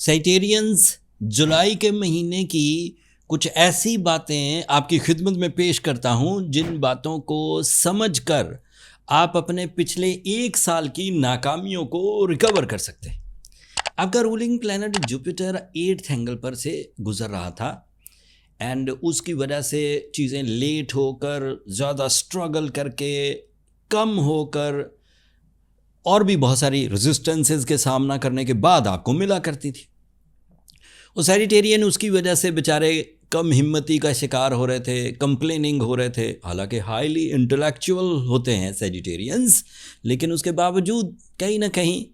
साइटेरियंस, जुलाई के महीने की कुछ ऐसी बातें आपकी खिदमत में पेश करता हूं जिन बातों को समझकर आप अपने पिछले एक साल की नाकामियों को रिकवर कर सकते हैं। आपका ruling planet Jupiter 8th angle पर से गुजर रहा था एंड उसकी वजह से चीज़ें लेट होकर, ज़्यादा स्ट्रगल करके, कम होकर और भी बहुत सारी रेजिस्टेंसेस के सामना करने के बाद आपको मिला करती थी। वो सैजिटेरियन उसकी वजह से बेचारे कम हिम्मती का शिकार हो रहे थे, कंप्लेनिंग हो रहे थे। हालांकि हाईली इंटेलेक्चुअल होते हैं सैजिटेरियंस, लेकिन उसके बावजूद कहीं ना कहीं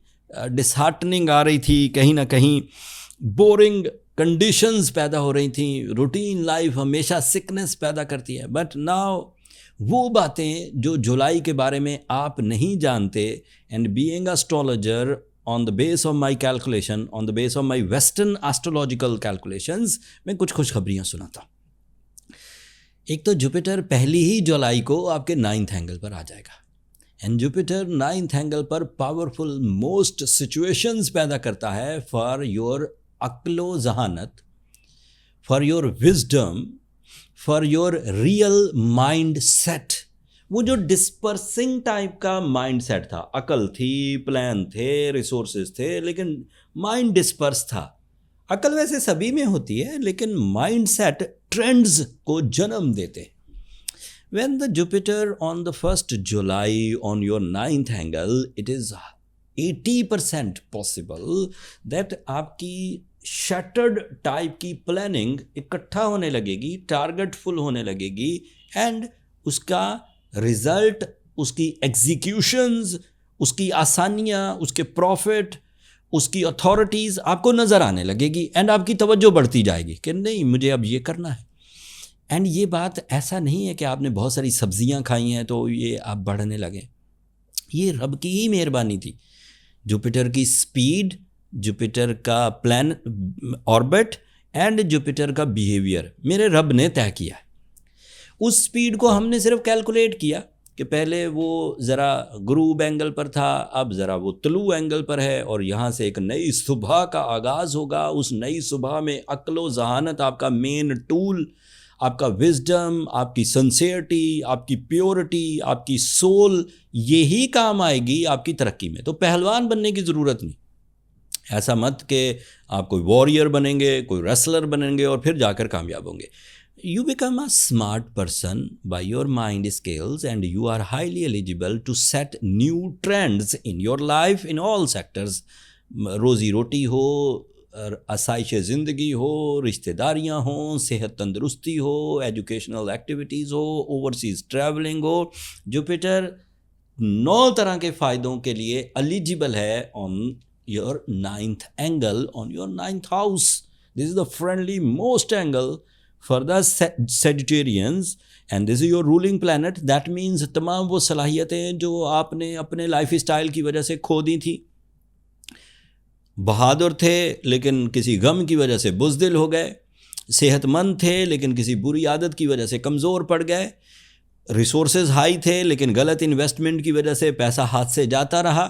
डिसहार्टनिंग आ रही थी, कहीं ना कहीं बोरिंग कंडीशंस पैदा हो रही थी। रूटीन लाइफ हमेशा सिकनेस पैदा करती है। बट नाउ वो बातें जो जुलाई के बारे में आप नहीं जानते, and being astrologer on the base of my calculation, on the base of my western astrological calculations, मैं कुछ खुशखबरियाँ सुनाता। एक तो जुपिटर पहली ही जुलाई को आपके 9th एंगल पर आ जाएगा एंड जुपिटर 9th एंगल पर पावरफुल मोस्ट सिचुएशंस पैदा करता है फॉर योर अक्लो जहानत, for your wisdom, for your real mind set. वो जो डिस्पर्सिंग टाइप का माइंड सेट था, अकल थी, प्लान थे, रिसोर्सेज थे, लेकिन माइंड डिस्पर्स था। अकल वैसे सभी में होती है, लेकिन माइंड सेट ट्रेंड्स को जन्म देते। When the Jupiter on the 1st July on your 9th angle, it is 80% possible that आपकी शटर्ड टाइप की प्लानिंग इकट्ठा होने लगेगी, टारगेट फुल होने लगेगी एंड उसका रिजल्ट, उसकी एग्जीक्यूशंस, उसकी आसानियाँ, उसके प्रॉफिट, उसकी अथॉरिटीज़ आपको नज़र आने लगेगी एंड आपकी तवज्जो बढ़ती जाएगी कि नहीं, मुझे अब ये करना है। एंड ये बात ऐसा नहीं है कि आपने बहुत सारी सब्जियां खाई हैं तो ये आप बढ़ने लगे। ये रब की ही मेहरबानी थी। जुपिटर की स्पीड, जुपिटर का प्लान ऑर्बिट एंड जुपिटर का बिहेवियर मेरे रब ने तय किया है। उस स्पीड को हमने सिर्फ कैलकुलेट किया कि पहले वो ज़रा गुरूब एंगल पर था, अब ज़रा वो तलू एंगल पर है और यहाँ से एक नई सुबह का आगाज़ होगा। उस नई सुबह में अक्लो जहानत आपका मेन टूल, आपका विजडम, आपकी सिंसियरिटी, आपकी प्योरिटी, आपकी सोल, यही काम आएगी आपकी तरक्की में। तो पहलवान बनने की ज़रूरत नहीं। ऐसा मत कि आप कोई वॉरियर बनेंगे, कोई रेसलर बनेंगे और फिर जाकर कामयाब होंगे। You become a smart person by your mind skills and you are highly eligible to set new trends in your life in all sectors. रोज़ी रोटी हो, आसाइश ज़िंदगी हो, रिश्तेदारियाँ हों, सेहत तंदुरुस्ती हो, एजुकेशनल एक्टिविटीज़ हो, ओवरसीज़ ट्रैवलिंग हो। जुपिटर 9 तरह के फ़ायदों के लिए एलिजिबल है on your 9th angle, on your 9th house. This is the friendly most angle for the Sagittarians and this is your ruling planet. That means तमाम वो सलाहियतें जो आपने अपने लाइफ स्टाइल की वजह से खो दी थी। बहादुर थे लेकिन किसी गम की वजह से बुज़दिल हो गए, सेहतमंद थे लेकिन किसी बुरी आदत की वजह से कमज़ोर पड़ गए, रिसोर्सेज हाई थे लेकिन गलत इन्वेस्टमेंट की वजह से पैसा हाथ से जाता रहा,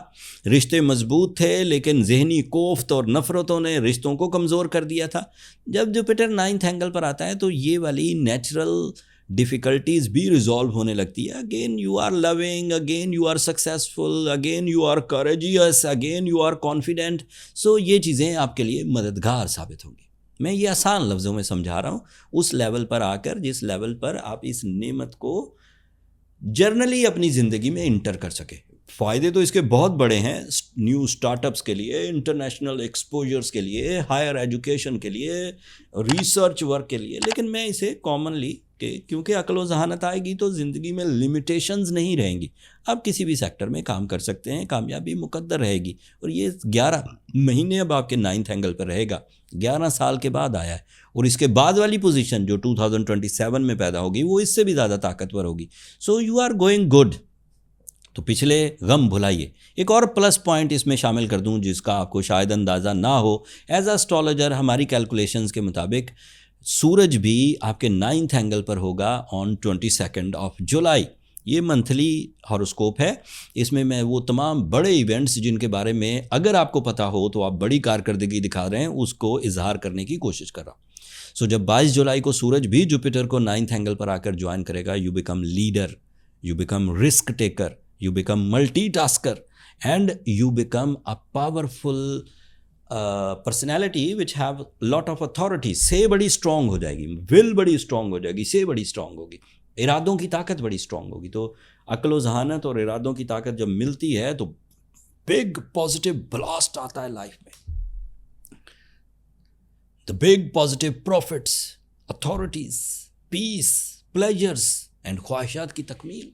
रिश्ते मजबूत थे लेकिन जहनी कोफ्त और नफ़रतों ने रिश्तों को कमज़ोर कर दिया था। जब जुपिटर 9th एंगल पर आता है तो ये वाली नेचुरल डिफ़िकल्टीज़ भी रिजॉल्व होने लगती है। Again you are loving, again you are successful, again you are courageous, again you are confident. So ये चीज़ें आपके लिए मददगार साबित होंगी। मैं ये आसान लफ्ज़ों में समझा रहा हूँ। उस लेवल पर आकर जिस लेवल पर आप इस नेमत को जर्नली अपनी ज़िंदगी में इंटर कर सके। फ़ायदे तो इसके बहुत बड़े हैं, न्यू स्टार्टअप्स के लिए, इंटरनेशनल एक्सपोजर्स के लिए, हायर एजुकेशन के लिए, रिसर्च वर्क के लिए। लेकिन मैं इसे कॉमनली क्योंकि अक्ल जहानत आएगी तो ज़िंदगी में लिमिटेशंस नहीं रहेंगी। आप किसी भी सेक्टर में काम कर सकते हैं, कामयाबी मुकद्दर रहेगी। और ये 11 महीने अब आपके 9th एंगल पर रहेगा। 11 साल के बाद आया है और इसके बाद वाली पोजीशन जो 2027 में पैदा होगी वो इससे भी ज़्यादा ताकतवर होगी। So you are going good. तो पिछले गम भुलाइए। एक और प्लस पॉइंट इसमें शामिल कर दूं जिसका आपको शायद अंदाज़ा ना हो। एज एस्ट्रोलॉजर हमारी कैलकुलेशंस के मुताबिक सूरज भी आपके 9th एंगल पर होगा ऑन 22nd ऑफ जुलाई। ये मंथली हॉरोस्कोप है। इसमें मैं वो तमाम बड़े इवेंट्स जिनके बारे में अगर आपको पता हो तो आप बड़ी कारकर्दगी दिखा रहे हैं, उसको इजहार करने की कोशिश कर रहा हूँ। सो जब 22 जुलाई को सूरज भी जुपिटर को 9th एंगल पर आकर ज्वाइन करेगा, you become leader, you become risk taker, you become multitasker and you become a powerful personality which have lot of authority. से बड़ी स्ट्रांग हो जाएगी, विल बड़ी स्ट्रांग हो जाएगी, से बड़ी स्ट्रांग होगी, इरादों की ताकत बड़ी स्ट्रांग होगी। तो अक्ल व जहानत और इरादों की ताकत जब मिलती है तो बिग पॉजिटिव ब्लास्ट आता है लाइफ में। The big positive profits, authorities, peace, pleasures and ख्वाहिशात की तकमील।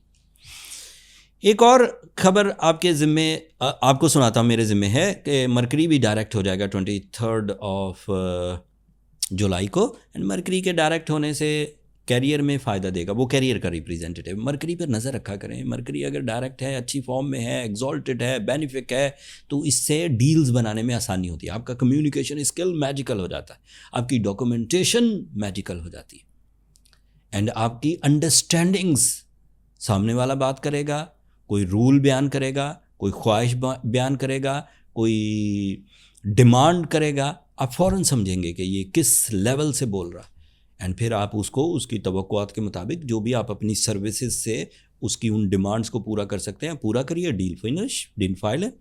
एक और खबर आपके ज़िम्मे, आपको सुनाता हूँ, मेरे ज़िम्मे है कि मरकरी भी डायरेक्ट हो जाएगा 23 जुलाई को। एंड मरकरी के डायरेक्ट होने से कैरियर में फ़ायदा देगा, वो कैरियर का रिप्रेजेंटेटिव। मरकरी पर नज़र रखा करें, मरकरी अगर डायरेक्ट है, अच्छी फॉर्म में है, एग्जॉल्टेड है, बेनिफिक है, तो इससे डील्स बनाने में आसानी होती है। आपका कम्युनिकेशन स्किल मैजिकल हो जाता है, आपकी डॉक्यूमेंटेशन मैजिकल हो जाती है एंड आपकी अंडरस्टैंडिंग्स, सामने वाला बात करेगा, कोई रूल बयान करेगा, कोई ख्वाहिश बयान करेगा, कोई डिमांड करेगा, आप फ़ौरन समझेंगे कि ये किस लेवल से बोल रहा है। एंड फिर आप उसको उसकी तवक्कुआत के मुताबिक जो भी आप अपनी सर्विसेज से उसकी उन डिमांड्स को पूरा कर सकते हैं, पूरा करिए, डील फिनिश, डील फाइल है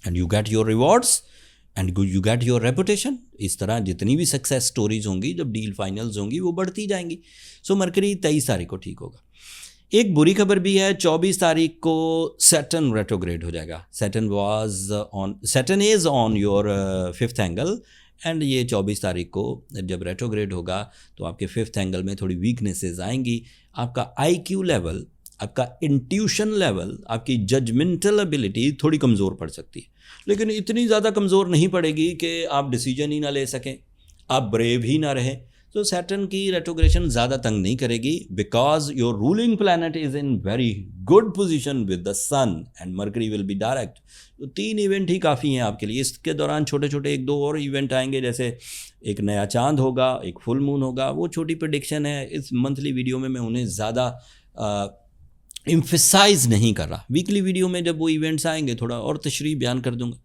and you get your rewards and you get your reputation. इस तरह जितनी भी सक्सेस स्टोरीज होंगी, जब डील फाइनल्स होंगी, वो बढ़ती जाएंगी। सो मरकरी 23 तारीख को ठीक होगा। एक बुरी खबर भी है, 24 तारीख को सैटर्न रेट्रोग्रेड हो जाएगा। Saturn is on your 5th angle and ये 24 तारीख को जब रेट्रोग्रेड होगा तो आपके 5th एंगल में थोड़ी वीकनेसेस आएंगी। आपका IQ लेवल, आपका इंट्यूशन लेवल, आपकी जजमेंटल एबिलिटी थोड़ी कमज़ोर पड़ सकती है, लेकिन इतनी ज़्यादा कमज़ोर नहीं पड़ेगी कि आप डिसीजन ही ना ले सकें, आप ब्रेव ही ना रहें। तो सैटर्न की रेट्रोग्रेशन ज़्यादा तंग नहीं करेगी, because your ruling planet is in very good position with the sun and Mercury will be direct. तो 3 इवेंट ही काफ़ी हैं आपके लिए। इसके दौरान छोटे छोटे 1-2 और इवेंट आएंगे, जैसे एक नया चांद होगा, एक फुल मून होगा। वो छोटी प्रेडिक्शन है, इस मंथली वीडियो में मैं उन्हें ज़्यादा एम्फसाइज नहीं कर रहा। वीकली वीडियो में जब वो इवेंट्स आएंगे थोड़ा और तशरीह बयान कर दूंगा।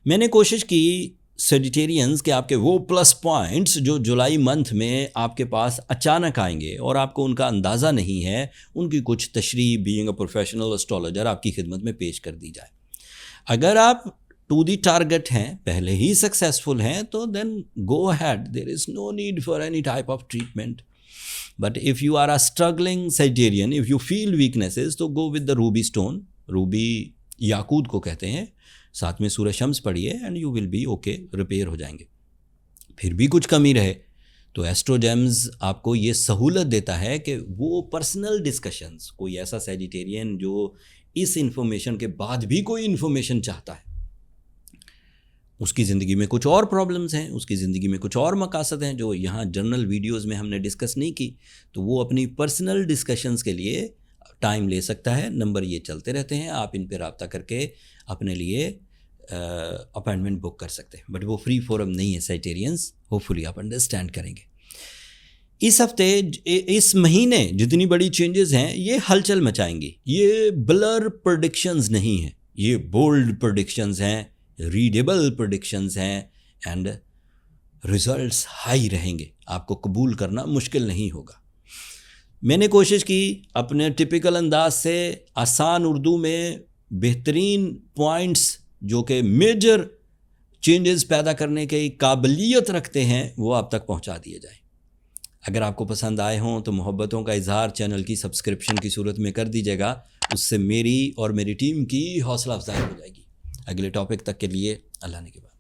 मैंने कोशिश की सेजिटेरियंस के आपके वो प्लस पॉइंट्स जो जुलाई मंथ में आपके पास अचानक आएंगे और आपको उनका अंदाज़ा नहीं है, उनकी कुछ तशरीह बीइंग अ प्रोफेशनल एस्ट्रोलॉजर आपकी खिदमत में पेश कर दी जाए। अगर आप टू दी टारगेट हैं, पहले ही सक्सेसफुल हैं, तो then go ahead, there is no need for any type of treatment. But if you are a struggling Sagittarian, if you feel weaknesses, तो go with the ruby stone. Ruby याकूत को कहते हैं, साथ में सूरज शम्स पढ़िए and you will be okay, repair हो जाएंगे। फिर भी कुछ कमी रहे तो एस्ट्रोजेम्स आपको ये सहूलत देता है कि वो पर्सनल डिस्कशंस, कोई ऐसा सेजिटेरियन जो इस इन्फॉर्मेशन के बाद भी कोई इन्फॉर्मेशन चाहता है, उसकी ज़िंदगी में कुछ और प्रॉब्लम्स हैं, उसकी ज़िंदगी में कुछ और मकासद हैं जो यहाँ जर्नल वीडियोज़ में हमने डिस्कस नहीं की, तो वो अपनी पर्सनल डिस्कशंस के लिए टाइम ले सकता है। नंबर ये चलते रहते हैं, आप इन पर रब्ता करके अपने लिए अपॉइंटमेंट बुक कर सकते हैं। बट वो फ्री फोरम नहीं है सेजिटेरियंस, होपफुली आप अंडरस्टैंड करेंगे। इस हफ्ते, इस महीने जितनी बड़ी चेंजेस हैं ये हलचल मचाएंगी। ये ब्लर प्रेडिक्शंस नहीं हैं, ये बोल्ड प्रेडिक्शंस हैं, रीडेबल प्रेडिक्शंस हैं एंड रिजल्ट्स हाई रहेंगे। आपको कबूल करना मुश्किल नहीं होगा। मैंने कोशिश की अपने टिपिकल अंदाज से आसान उर्दू में बेहतरीन पॉइंट्स जो कि मेजर चेंजेस पैदा करने की काबिलियत रखते हैं वो आप तक पहुंचा दिए जाएं। अगर आपको पसंद आए हों तो मोहब्बतों का इजहार चैनल की सब्सक्रिप्शन की सूरत में कर दीजिएगा, उससे मेरी और मेरी टीम की हौसला अफजाई हो जाएगी। अगले टॉपिक तक के लिए अल्लाह ने के बाद।